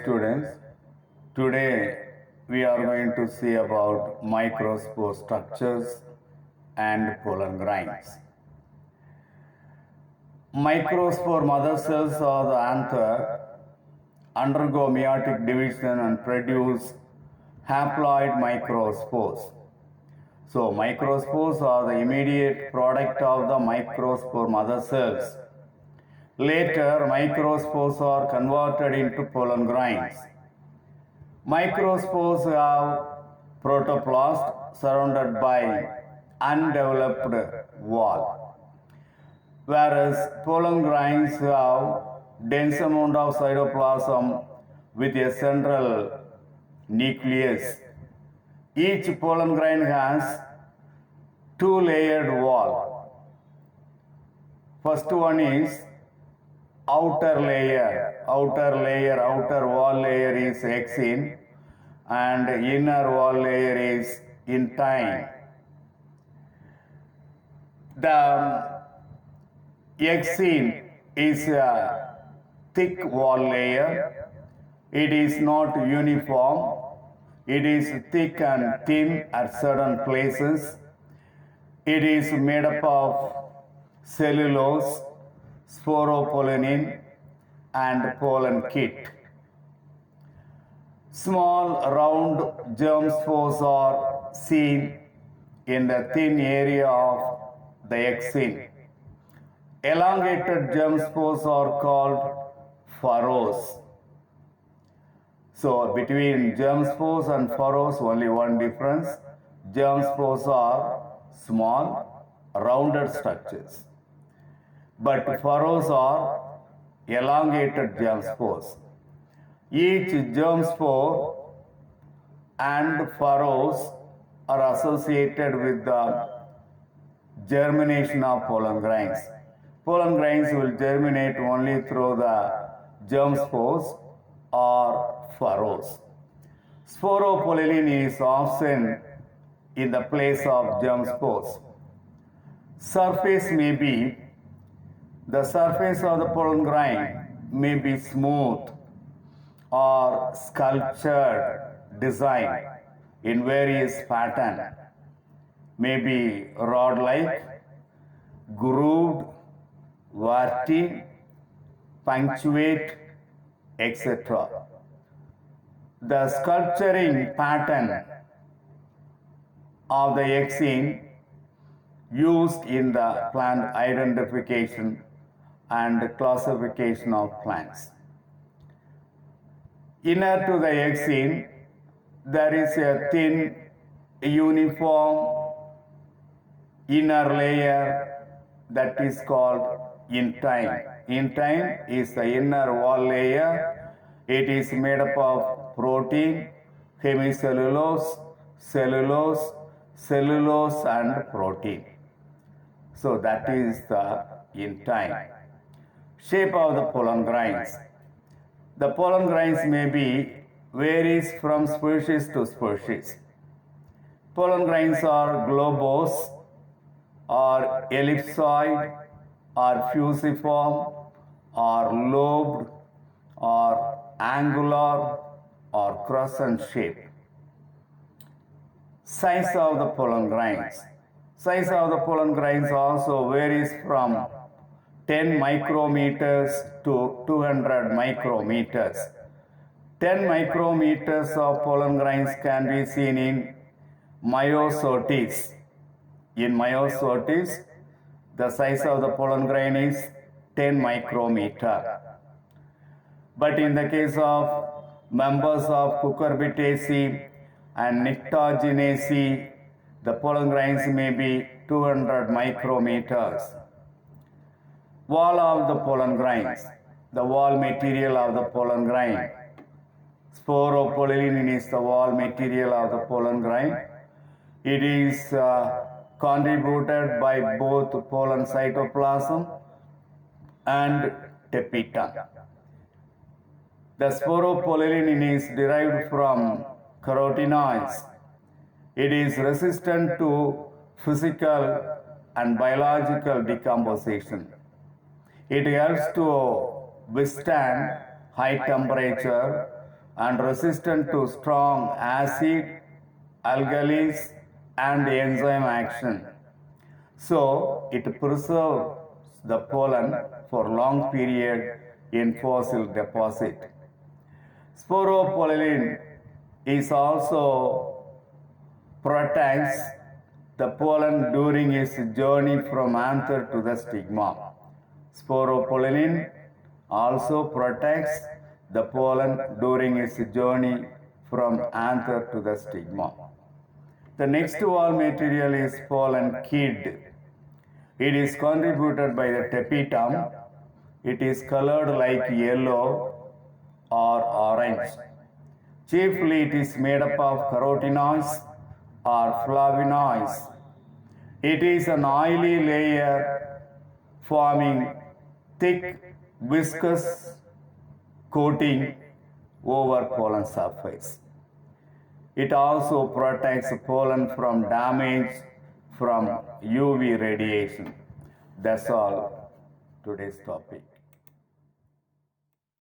students. Today we are going to see about microspore structures and pollen grains. Microspore mother cells of the anther undergo meiotic division and produce haploid microspores. So microspores are the immediate product of the microspore mother cells. Later, microspores are converted into pollen grains. Microspores have protoplast surrounded by undeveloped wall, whereas pollen grains have dense amount of cytoplasm with a central nucleus. Each pollen grain has two-layered wall. First one is outer wall layer is exine and inner wall layer is intine. The exine is a thick wall layer. It is not uniform. It is thick and thin at certain places. It is made up of cellulose, sporopollenin, and pollen kit. Small round germ spores are seen in the thin area of the exine. Elongated germ spores are called furrows. So between germ spores and furrows, only one difference. Germ spores are small, rounded structures, but furrows are elongated germ spores. Each germ spore and furrows are associated with the germination of pollen grains. Pollen grains will germinate only through the germ spores or furrows. Sporopollenin is often in the place of germ spores. Surface the surface of the pollen grain may be smooth or sculptured design in various pattern, may be rod-like, grooved, warty, punctuate, etc. The sculpturing pattern of the exine used in the plant identification and classification of plants. Inner to the exine, there is a thin, uniform inner layer that is called intine. Intine is the inner wall layer. It is made up of protein, hemicellulose, cellulose and protein. So that is the intine. Shape of the pollen grains. The pollen grains may be varies from species to species. Pollen grains are globose or ellipsoid or fusiform or lobed or angular or crescent shape. Size of the pollen grains. Size of the pollen grains also varies from 10 micrometers to 200 micrometers. 10 micrometers of pollen grains can be seen in myosotis. In myosotis, the size of the pollen grain is 10 micrometer. But in the case of members of Cucurbitaceae and Nyctaginaceae, the pollen grains may be 200 micrometers. Wall of the pollen grains, the wall material of the pollen grain. Sporopollenin is the wall material of the pollen grain. It is contributed by both pollen cytoplasm and tapetum. The sporopollenin is derived from carotenoids. It is resistant to physical and biological decomposition. It helps to withstand high temperature, and resistant to strong acid, alkalis, and enzyme action. So it preserves the pollen for long period in fossil deposit. Sporopollen is also protects the pollen during its journey from anther to the stigma. Sporopollen also protects the pollen during its journey from anther to the stigma. The next wall material is pollen kid. It is contributed by the tapetum. It is colored like yellow or orange. Chiefly it is made up of carotenoids or flavonoids. It is an oily layer forming thick viscous coating over pollen surface. It also protects pollen from damage from UV radiation. That's all today's topic.